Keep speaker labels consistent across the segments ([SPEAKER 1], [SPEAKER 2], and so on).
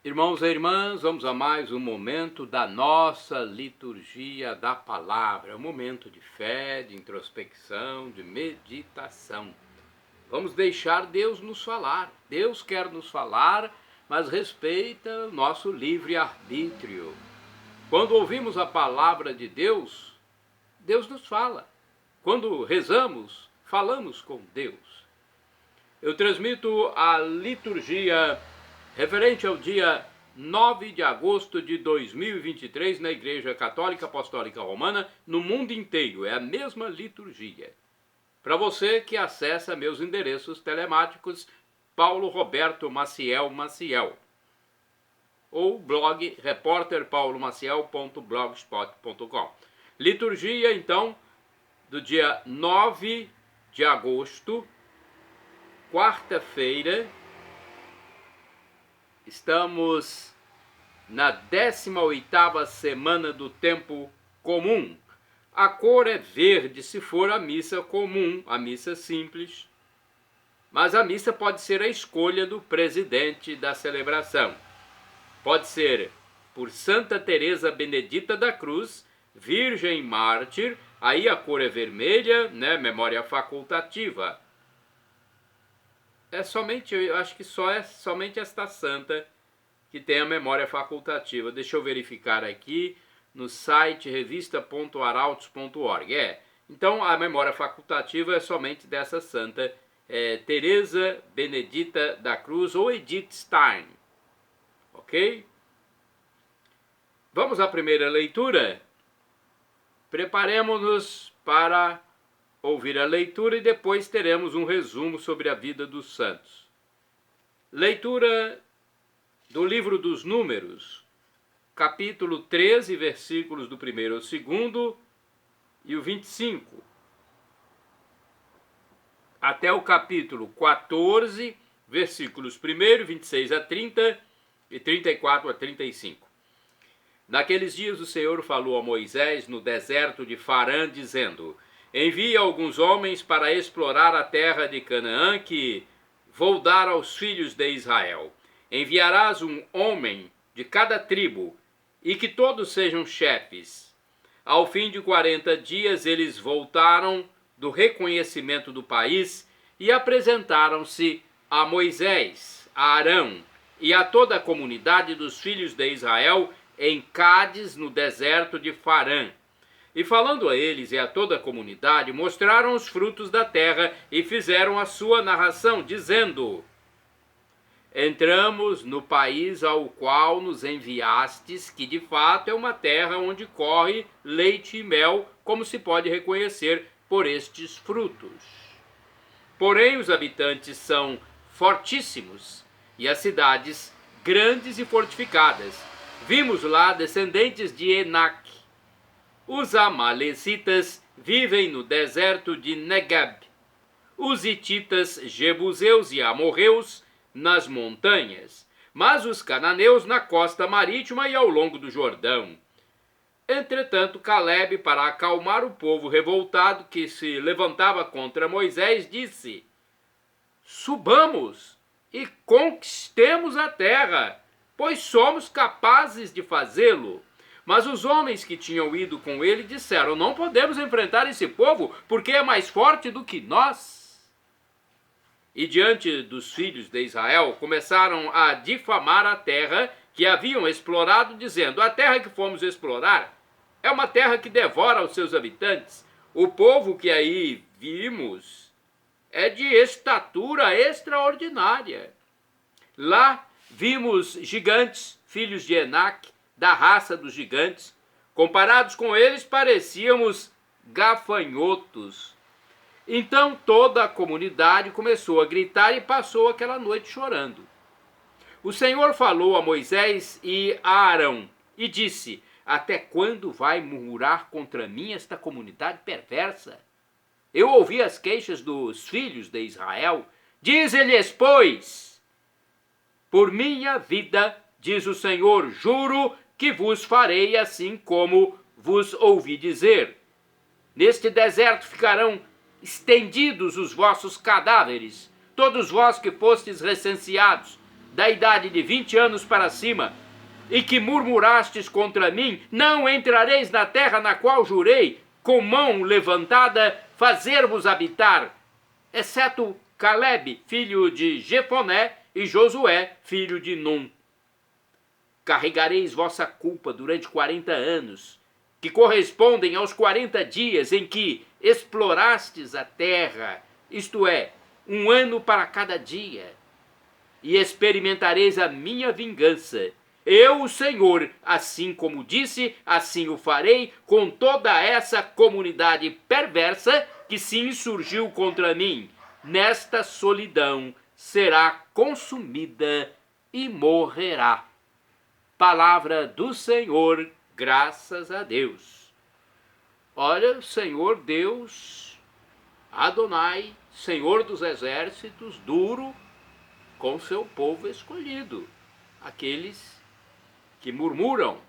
[SPEAKER 1] Irmãos e irmãs, vamos a mais um momento da nossa liturgia da palavra, um momento de fé, de introspecção, de meditação. Vamos deixar Deus nos falar. Deus quer nos falar, mas respeita o nosso livre-arbítrio. Quando ouvimos a palavra de Deus, Deus nos fala. Quando rezamos, falamos com Deus. Eu transmito a liturgia referente ao dia 9 de agosto de 2023 na Igreja Católica Apostólica Romana, no mundo inteiro. É a mesma liturgia. Para você que acessa meus endereços telemáticos, Paulo Roberto Maciel ou blog repórterpaulomaciel.blogspot.com. Liturgia, então, do dia 9 de agosto, quarta-feira. Estamos na 18ª semana do tempo comum. A cor é verde se for a missa comum, a missa simples. Mas a missa pode ser a escolha do presidente da celebração. Pode ser por Santa Teresa Benedita da Cruz, Virgem Mártir, aí a cor é vermelha, né, memória facultativa. Eu acho que é somente esta santa que tem a memória facultativa. Deixa eu verificar aqui no site revista.arautos.org. Então a memória facultativa é somente dessa santa, Teresa Benedita da Cruz ou Edith Stein. Ok? Vamos à primeira leitura? Preparemos-nos para ouvir a leitura e depois teremos um resumo sobre a vida dos santos. Leitura do livro dos Números, capítulo 13, versículos do 1º ao 2º e o 25, até o capítulo 14, versículos 1º, 26 a 30 e 34 a 35. Naqueles dias o Senhor falou a Moisés no deserto de Farã, dizendo: envia alguns homens para explorar a terra de Canaã que vou dar aos filhos de Israel. Enviarás um homem de cada tribo e que todos sejam chefes. Ao fim de 40 dias eles voltaram do reconhecimento do país e apresentaram-se a Moisés, a Arão e a toda a comunidade dos filhos de Israel em Cádiz, no deserto de Farã. E falando a eles e a toda a comunidade, mostraram os frutos da terra e fizeram a sua narração, dizendo: entramos no país ao qual nos enviastes, que de fato é uma terra onde corre leite e mel, como se pode reconhecer por estes frutos. Porém, os habitantes são fortíssimos e as cidades grandes e fortificadas. Vimos lá descendentes de Enac. Os amalecitas vivem no deserto de Negeb. Os hititas, jebuseus e amorreus nas montanhas, mas os cananeus na costa marítima e ao longo do Jordão. Entretanto, Calebe, para acalmar o povo revoltado que se levantava contra Moisés, disse: subamos e conquistemos a terra, pois somos capazes de fazê-lo. Mas os homens que tinham ido com ele disseram: não podemos enfrentar esse povo, porque é mais forte do que nós. E diante dos filhos de Israel começaram a difamar a terra que haviam explorado, dizendo: a terra que fomos explorar é uma terra que devora os seus habitantes. O povo que aí vimos é de estatura extraordinária. Lá vimos gigantes, filhos de Enac, da raça dos gigantes. Comparados com eles, parecíamos gafanhotos. Então toda a comunidade começou a gritar e passou aquela noite chorando. O Senhor falou a Moisés e a Arão e disse: até quando vai murmurar contra mim esta comunidade perversa? Eu ouvi as queixas dos filhos de Israel. Dize-lhes, pois: por minha vida, diz o Senhor, juro que vos farei assim como vos ouvi dizer. Neste deserto ficarão estendidos os vossos cadáveres, todos vós que fostes recenseados, da idade de 20 anos para cima, e que murmurastes contra mim, não entrareis na terra na qual jurei, com mão levantada, fazer-vos habitar, exceto Caleb, filho de Jefoné, e Josué, filho de Num. Carregareis vossa culpa durante 40 anos, que correspondem aos 40 dias em que explorastes a terra, isto é, 1 ano para cada dia, e experimentareis a minha vingança. Eu, o Senhor, assim como disse, assim o farei com toda essa comunidade perversa que se insurgiu contra mim. Nesta solidão será consumida e morrerá. Palavra do Senhor, graças a Deus. Olha, Senhor Deus, Adonai, Senhor dos exércitos, duro com seu povo escolhido, aqueles que murmuram.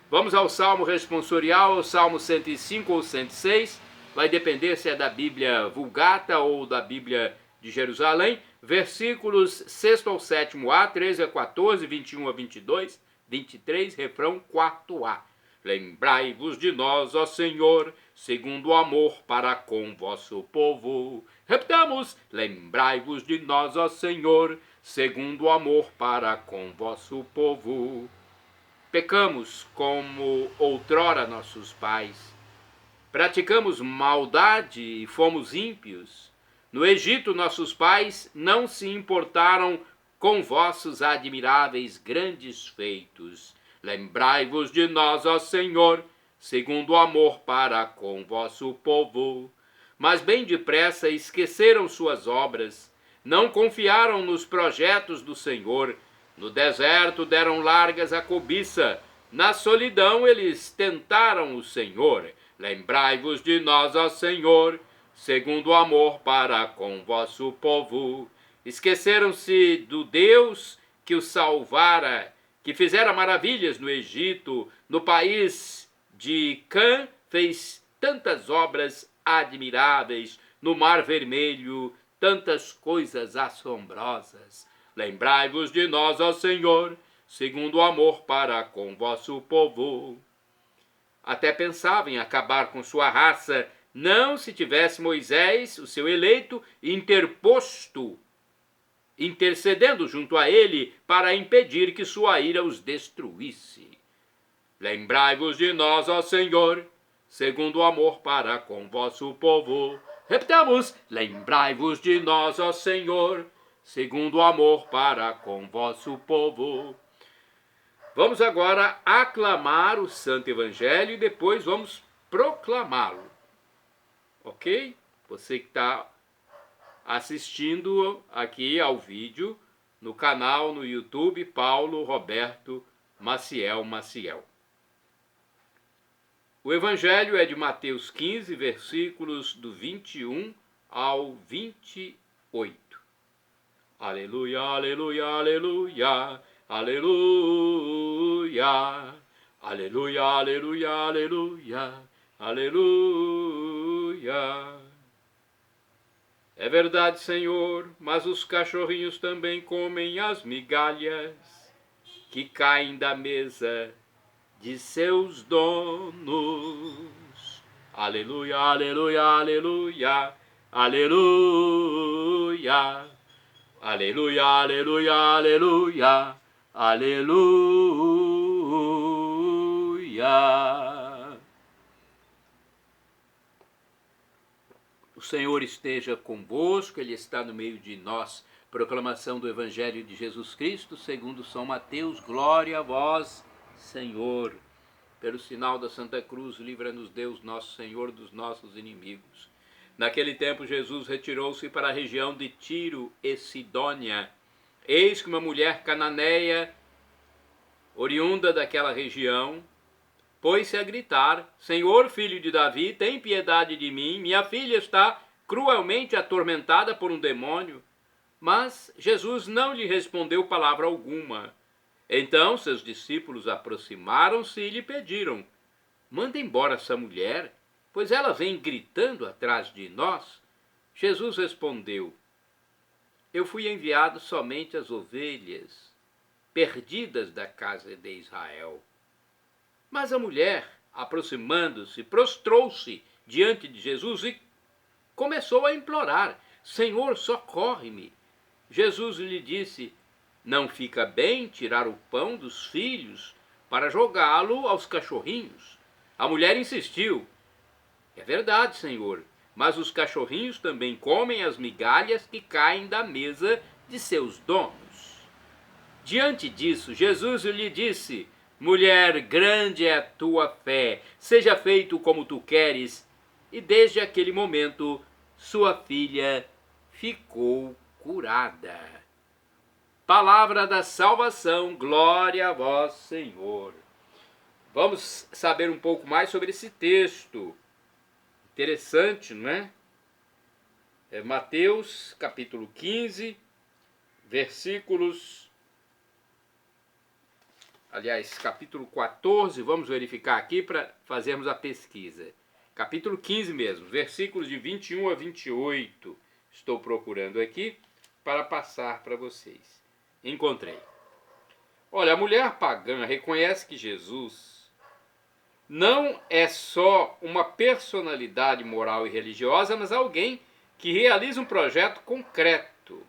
[SPEAKER 1] Vamos ao Salmo responsorial, o Salmo 105 ou 106, vai depender se é da Bíblia Vulgata ou da Bíblia de Jerusalém, versículos 6 ao 7a, 13 a 14, 21 a 22, 23, refrão 4a. Lembrai-vos de nós, ó Senhor, segundo o amor para com vosso povo. Repetamos, lembrai-vos de nós, ó Senhor, segundo o amor para com vosso povo. Pecamos como outrora nossos pais. Praticamos maldade e fomos ímpios. No Egito, nossos pais não se importaram com vossos admiráveis grandes feitos. Lembrai-vos de nós, ó Senhor, segundo o amor para com vosso povo. Mas bem depressa esqueceram suas obras, não confiaram nos projetos do Senhor. No deserto deram largas à cobiça, na solidão eles tentaram o Senhor. Lembrai-vos de nós, ó Senhor, segundo o amor para com vosso povo. Esqueceram-se do Deus que os salvara, que fizera maravilhas no Egito, no país de Cã, fez tantas obras admiráveis, no Mar Vermelho, tantas coisas assombrosas. Lembrai-vos de nós, ó Senhor, segundo o amor para com vosso povo. Até pensava em acabar com sua raça, não se tivesse Moisés, o seu eleito, intercedendo junto a ele para impedir que sua ira os destruísse. Lembrai-vos de nós, ó Senhor, segundo o amor para com vosso povo. Repetamos, lembrai-vos de nós, ó Senhor, segundo o amor para com vosso povo. Vamos agora aclamar o Santo Evangelho e depois vamos proclamá-lo. Ok? Você que está assistindo aqui ao vídeo no canal no YouTube Paulo Roberto Maciel. O Evangelho é de Mateus 15, versículos do 21 ao 28. Aleluia, aleluia, aleluia, aleluia, aleluia, aleluia, aleluia, aleluia. É verdade, Senhor, mas os cachorrinhos também comem as migalhas que caem da mesa de seus donos. Aleluia, aleluia, aleluia, aleluia, aleluia, aleluia, aleluia, aleluia. O Senhor esteja convosco, Ele está no meio de nós. Proclamação do Evangelho de Jesus Cristo, segundo São Mateus. Glória a vós, Senhor. Pelo sinal da Santa Cruz, livra-nos Deus, nosso Senhor, dos nossos inimigos. Naquele tempo, Jesus retirou-se para a região de Tiro e Sidônia. Eis que uma mulher cananeia, oriunda daquela região, pôs-se a gritar: Senhor, filho de Davi, tem piedade de mim, minha filha está cruelmente atormentada por um demônio. Mas Jesus não lhe respondeu palavra alguma. Então seus discípulos aproximaram-se e lhe pediram: manda embora essa mulher, pois ela vem gritando atrás de nós. Jesus respondeu: eu fui enviado somente às ovelhas perdidas da casa de Israel. Mas a mulher, aproximando-se, prostrou-se diante de Jesus e começou a implorar: Senhor, socorre-me. Jesus lhe disse: não fica bem tirar o pão dos filhos para jogá-lo aos cachorrinhos. A mulher insistiu: é verdade, Senhor, mas os cachorrinhos também comem as migalhas que caem da mesa de seus donos. Diante disso, Jesus lhe disse: mulher, grande é a tua fé, seja feito como tu queres. E desde aquele momento, sua filha ficou curada. Palavra da salvação, glória a vós, Senhor. Vamos saber um pouco mais sobre esse texto. Interessante, não é? É Mateus, capítulo 15, capítulo 14, vamos verificar aqui para fazermos a pesquisa. Capítulo 15 mesmo, versículos de 21 a 28. Estou procurando aqui para passar para vocês. Encontrei. Olha, a mulher pagã reconhece que Jesus não é só uma personalidade moral e religiosa, mas alguém que realiza um projeto concreto: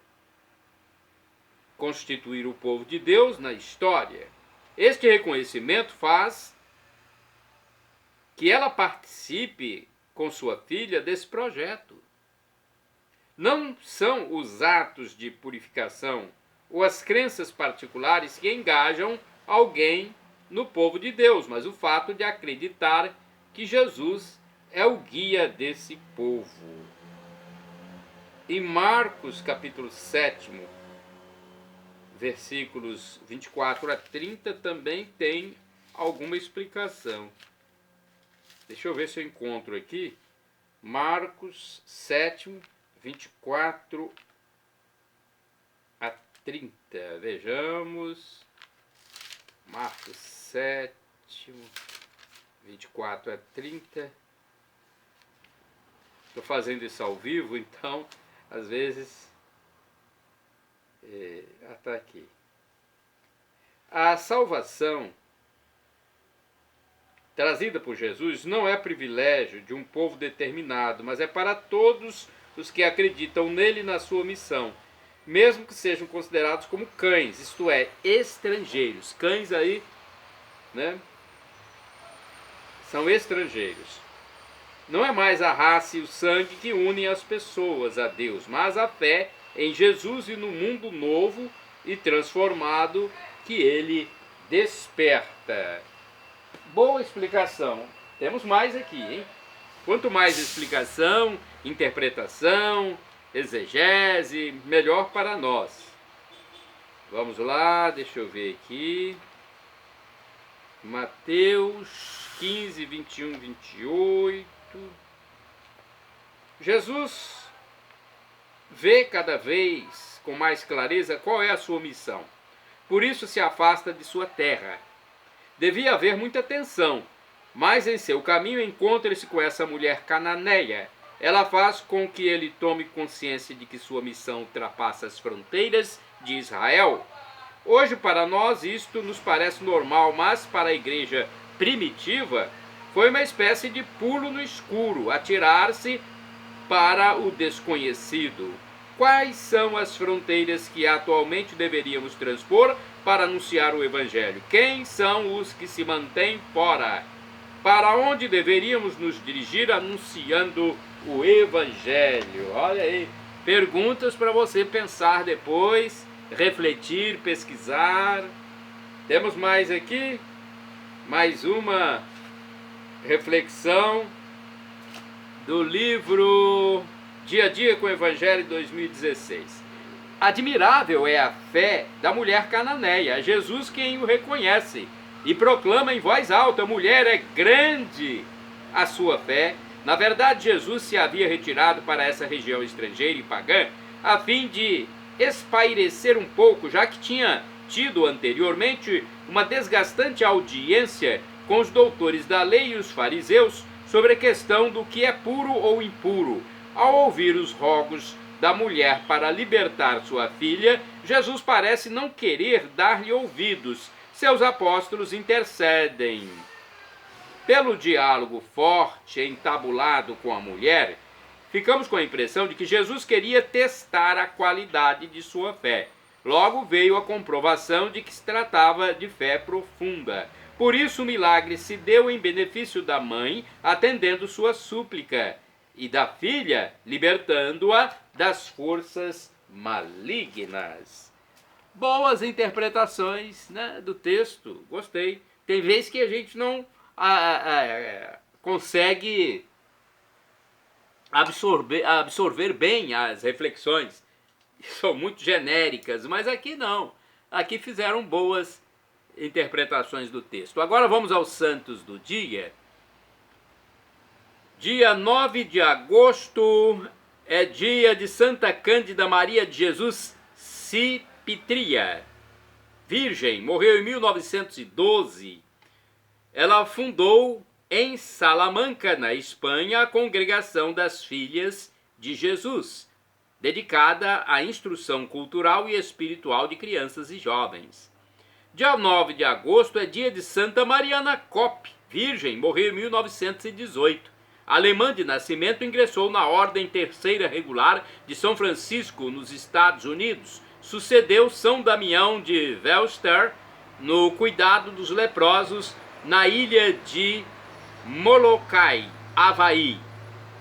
[SPEAKER 1] constituir o povo de Deus na história. Este reconhecimento faz que ela participe com sua filha desse projeto. Não são os atos de purificação ou as crenças particulares que engajam alguém no povo de Deus, mas o fato de acreditar que Jesus é o guia desse povo. Em Marcos capítulo 7, versículos 24 a 30, também tem alguma explicação. Deixa eu ver se eu encontro aqui. Marcos 7, 24 a 30. Vejamos. Marcos 7, 24 a 30. Estou fazendo isso ao vivo, então, às vezes... está aqui. A salvação trazida por Jesus não é privilégio de um povo determinado, mas é para todos os que acreditam nele e na sua missão, mesmo que sejam considerados como cães, isto é, estrangeiros. Cães aí, né, são estrangeiros. Não é mais a raça e o sangue que unem as pessoas a Deus, mas a fé em Jesus e no mundo novo e transformado que ele desperta. Boa explicação. Temos mais aqui, hein? Quanto mais explicação, interpretação, exegese, melhor para nós. Vamos lá, deixa eu ver aqui. Mateus 15, 21, 28. Jesus vê cada vez com mais clareza qual é a sua missão. Por isso se afasta de sua terra. Devia haver muita tensão, mas em seu caminho encontra-se com essa mulher cananeia. Ela faz com que ele tome consciência de que sua missão ultrapassa as fronteiras de Israel. Hoje, para nós, isto nos parece normal, mas para a igreja primitiva, foi uma espécie de pulo no escuro, atirar-se para o desconhecido. Quais são as fronteiras que atualmente deveríamos transpor para anunciar o Evangelho? Quem são os que se mantêm fora? Para onde deveríamos nos dirigir anunciando o Evangelho? Olha aí, perguntas para você pensar depois, refletir, pesquisar. Temos mais aqui, mais uma reflexão do livro Dia a Dia com o Evangelho 2016. Admirável é a fé da mulher cananeia, é Jesus quem o reconhece e proclama em voz alta: mulher, é grande a sua fé. Na verdade, Jesus se havia retirado para essa região estrangeira e pagã a fim de espairecer um pouco, já que tinha tido anteriormente uma desgastante audiência com os doutores da lei e os fariseus sobre a questão do que é puro ou impuro. Ao ouvir os rogos da mulher para libertar sua filha, Jesus parece não querer dar-lhe ouvidos. Seus apóstolos intercedem. Pelo diálogo forte entabulado com a mulher, ficamos com a impressão de que Jesus queria testar a qualidade de sua fé. Logo veio a comprovação de que se tratava de fé profunda. Por isso o milagre se deu em benefício da mãe, atendendo sua súplica, e da filha, libertando-a das forças malignas. Boas interpretações, né, do texto, gostei. Tem vezes que a gente não consegue absorver bem as reflexões, são muito genéricas, mas aqui não. Aqui fizeram boas interpretações do texto. Agora vamos aos santos do dia. Dia 9 de agosto é dia de Santa Cândida Maria de Jesus Cipitria, virgem, morreu em 1912. Ela fundou em Salamanca, na Espanha, a Congregação das Filhas de Jesus, dedicada à instrução cultural e espiritual de crianças e jovens. Dia 9 de agosto é dia de Santa Mariana Kopp, virgem, morreu em 1918. Alemã de nascimento, ingressou na Ordem Terceira Regular de São Francisco, nos Estados Unidos. Sucedeu São Damião de Welster no cuidado dos leprosos na ilha de Molokai, Havaí.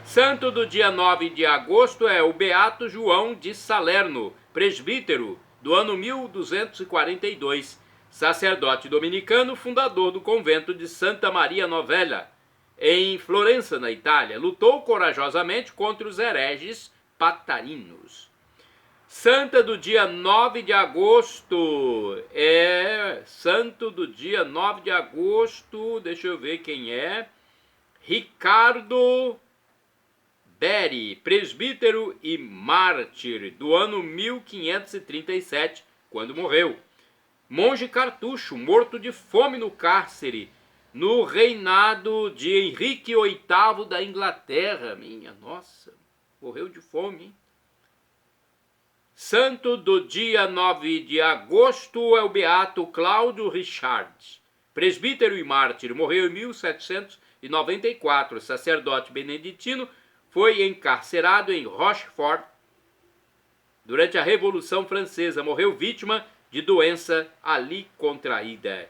[SPEAKER 1] Santo do dia 9 de agosto é o Beato João de Salerno, presbítero, do ano 1242, sacerdote dominicano, fundador do convento de Santa Maria Novella, em Florença, na Itália. Lutou corajosamente contra os hereges patarinos. Santa do dia 9 de agosto santo do dia 9 de agosto, deixa eu ver quem é, Ricardo Beri, presbítero e mártir, do ano 1537, quando morreu. Monge cartucho, morto de fome no cárcere, no reinado de Henrique VIII da Inglaterra. Minha nossa, morreu de fome, hein? Santo do dia 9 de agosto é o Beato Cláudio Richard, presbítero e mártir, morreu em 1794, sacerdote beneditino, foi encarcerado em Rochefort durante a Revolução Francesa, morreu vítima de doença ali contraída.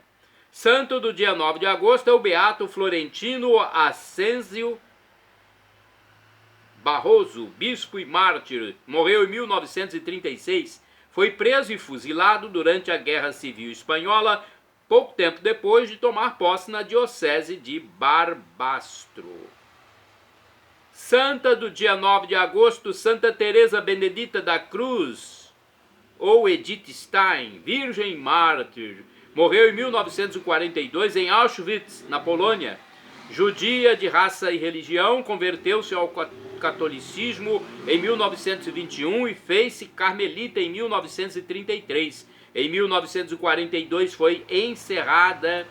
[SPEAKER 1] Santo do dia 9 de agosto é o Beato Florentino Ascensio Barroso, bispo e mártir, morreu em 1936, foi preso e fuzilado durante a Guerra Civil Espanhola, pouco tempo depois de tomar posse na diocese de Barbastro. Santa do dia 9 de agosto, Santa Teresa Benedita da Cruz, ou Edith Stein, virgem mártir, morreu em 1942 em Auschwitz, na Polônia. Judia de raça e religião, converteu-se ao catolicismo em 1921 e fez-se carmelita em 1933. Em 1942 foi encerrada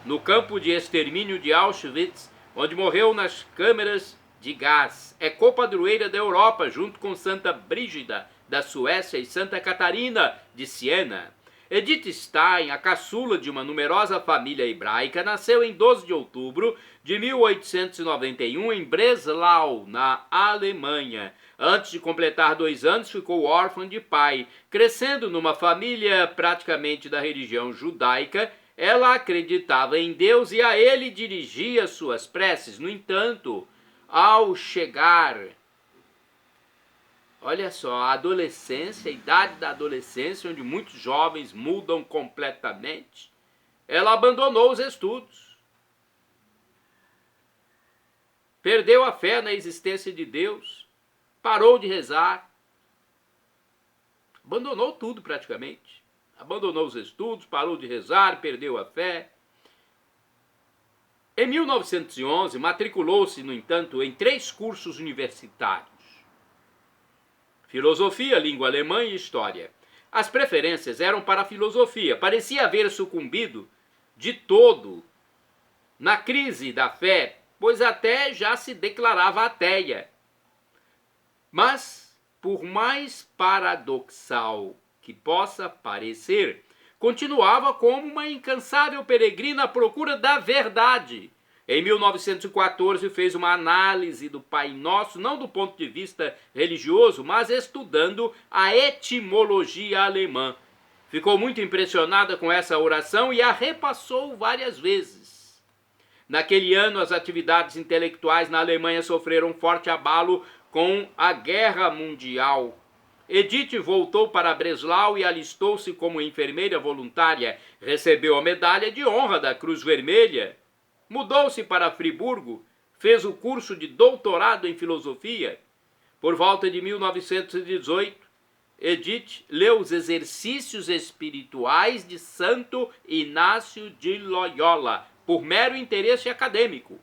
[SPEAKER 1] no campo de extermínio de Auschwitz, onde morreu nas câmeras de gás. É copadroeira da Europa, junto com Santa Brígida da Suécia e Santa Catarina de Siena. Edith Stein, a caçula de uma numerosa família hebraica, nasceu em 12 de outubro de 1891 em Breslau, na Alemanha. Antes de completar 2 anos, ficou órfã de pai. Crescendo numa família praticamente da religião judaica, ela acreditava em Deus e a ele dirigia suas preces. No entanto, ao chegar, olha só, a adolescência, a idade da adolescência, onde muitos jovens mudam completamente, ela abandonou os estudos. Perdeu a fé na existência de Deus, parou de rezar, abandonou tudo praticamente. Abandonou os estudos, parou de rezar, perdeu a fé. Em 1911, matriculou-se, no entanto, em 3 cursos universitários: filosofia, língua alemã e história. As preferências eram para a filosofia. Parecia haver sucumbido de todo na crise da fé, pois até já se declarava ateia. Mas por mais paradoxal que possa parecer, continuava como uma incansável peregrina à procura da verdade. Em 1914 fez uma análise do Pai Nosso, não do ponto de vista religioso, mas estudando a etimologia alemã. Ficou muito impressionada com essa oração e a repassou várias vezes. Naquele ano, as atividades intelectuais na Alemanha sofreram forte abalo com a Guerra Mundial. Edith voltou para Breslau e alistou-se como enfermeira voluntária. Recebeu a medalha de honra da Cruz Vermelha. Mudou-se para Friburgo, fez o curso de doutorado em filosofia. Por volta de 1918, Edith leu os Exercícios Espirituais de Santo Inácio de Loyola, por mero interesse acadêmico.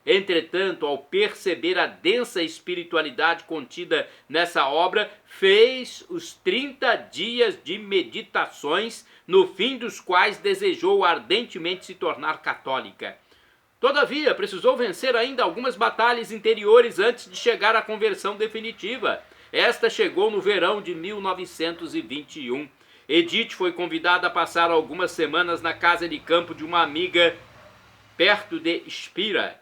[SPEAKER 1] Entretanto, ao perceber a densa espiritualidade contida nessa obra, fez os 30 dias de meditações, no fim dos quais desejou ardentemente se tornar católica. Todavia, precisou vencer ainda algumas batalhas interiores antes de chegar à conversão definitiva. Esta chegou no verão de 1921. Edith foi convidada a passar algumas semanas na casa de campo de uma amiga perto de Spira.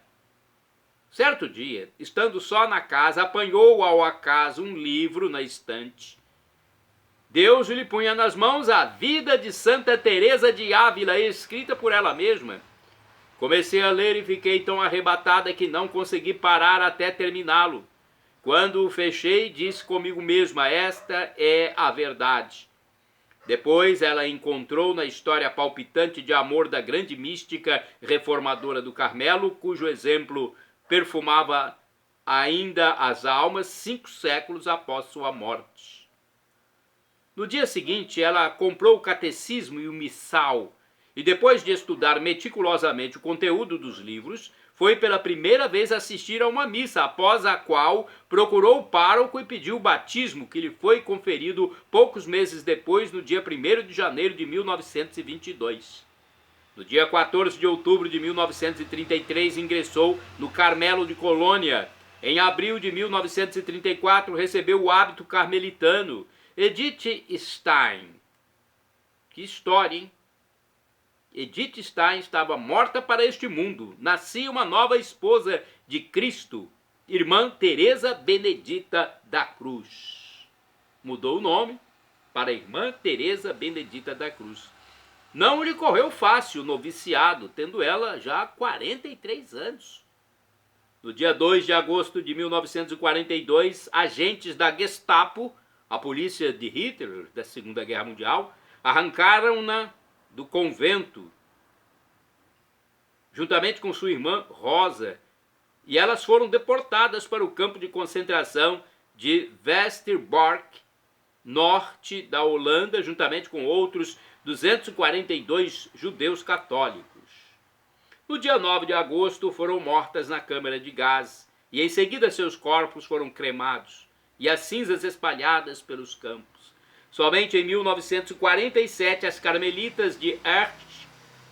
[SPEAKER 1] Certo dia, estando só na casa, apanhou ao acaso um livro na estante. Deus lhe punha nas mãos a Vida de Santa Teresa de Ávila, escrita por ela mesma. Comecei a ler e fiquei tão arrebatada que não consegui parar até terminá-lo. Quando o fechei, disse comigo mesma: esta é a verdade. Depois ela encontrou na história palpitante de amor da grande mística reformadora do Carmelo, cujo exemplo perfumava ainda as almas 5 séculos após sua morte. No dia seguinte, ela comprou o catecismo e o missal, e depois de estudar meticulosamente o conteúdo dos livros, foi pela primeira vez assistir a uma missa, após a qual procurou o pároco e pediu o batismo, que lhe foi conferido poucos meses depois, no dia 1º de janeiro de 1922. No dia 14 de outubro de 1933, ingressou no Carmelo de Colônia. Em abril de 1934, recebeu o hábito carmelitano. Edith Stein. Que história, hein? Edith Stein estava morta para este mundo. Nascia uma nova esposa de Cristo, irmã Teresa Benedita da Cruz. Mudou o nome para irmã Teresa Benedita da Cruz. Não lhe correu fácil o noviciado, tendo ela já 43 anos. No dia 2 de agosto de 1942, agentes da Gestapo, a polícia de Hitler da Segunda Guerra Mundial, arrancaram-na do convento, juntamente com sua irmã Rosa, e elas foram deportadas para o campo de concentração de Westerbork, norte da Holanda, juntamente com outros 242 judeus católicos. No dia 9 de agosto foram mortas na câmara de gás, e em seguida seus corpos foram cremados, e as cinzas espalhadas pelos campos. Somente em 1947, as carmelitas de Ercht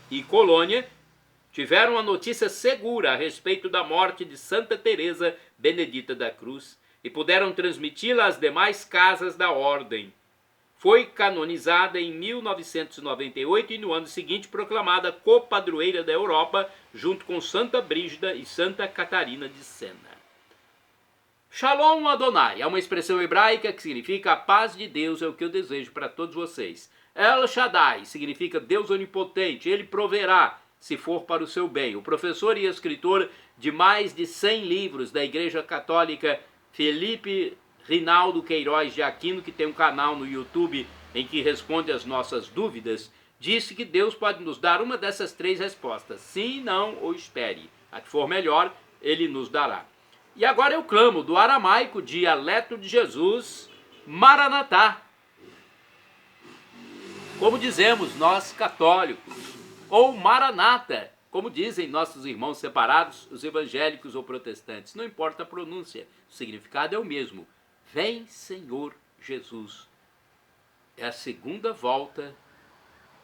[SPEAKER 1] e Colônia tiveram a notícia segura a respeito da morte de Santa Teresa Benedita da Cruz e puderam transmiti-la às demais casas da ordem. Foi canonizada em 1998 e no ano seguinte proclamada copadroeira da Europa, junto com Santa Brígida e Santa Catarina de Sena. Shalom Adonai é uma expressão hebraica que significa a paz de Deus é o que eu desejo para todos vocês. El Shaddai significa Deus onipotente, ele proverá se for para o seu bem. O professor e escritor de mais de 100 livros da Igreja Católica, Felipe Rinaldo Queiroz de Aquino, que tem um canal no YouTube em que responde as nossas dúvidas, disse que Deus pode nos dar uma dessas 3 respostas: sim, não ou espere. A que for melhor, ele nos dará. E agora eu clamo do aramaico, dialeto de Jesus, Maranatá. Como dizemos nós católicos, ou Maranata, como dizem nossos irmãos separados, os evangélicos ou protestantes. Não importa a pronúncia, o significado é o mesmo. Vem, Senhor Jesus. É a segunda volta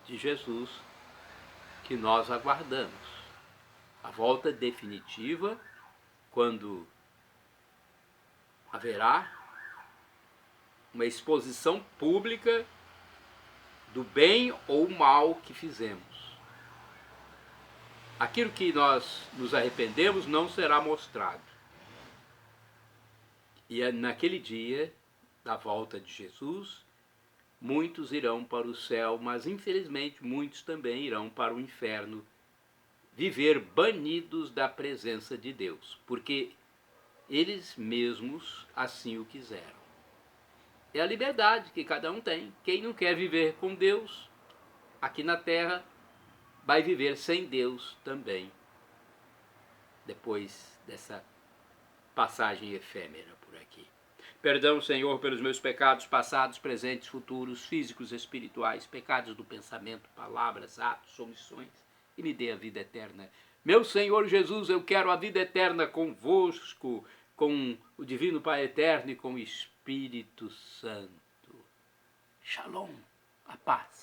[SPEAKER 1] de Jesus que nós aguardamos. A volta definitiva, quando haverá uma exposição pública do bem ou mal que fizemos. Aquilo que nós nos arrependemos não será mostrado. E naquele dia, da volta de Jesus, muitos irão para o céu, mas infelizmente muitos também irão para o inferno, viver banidos da presença de Deus, porque eles mesmos assim o quiseram. É a liberdade que cada um tem. Quem não quer viver com Deus aqui na terra, vai viver sem Deus também, depois dessa passagem efêmera por aqui. Perdão, Senhor, pelos meus pecados passados, presentes, futuros, físicos, espirituais, pecados do pensamento, palavras, atos, omissões, e me dê a vida eterna. Meu Senhor Jesus, eu quero a vida eterna convosco, com o Divino Pai Eterno e com o Espírito Santo. Shalom, a paz.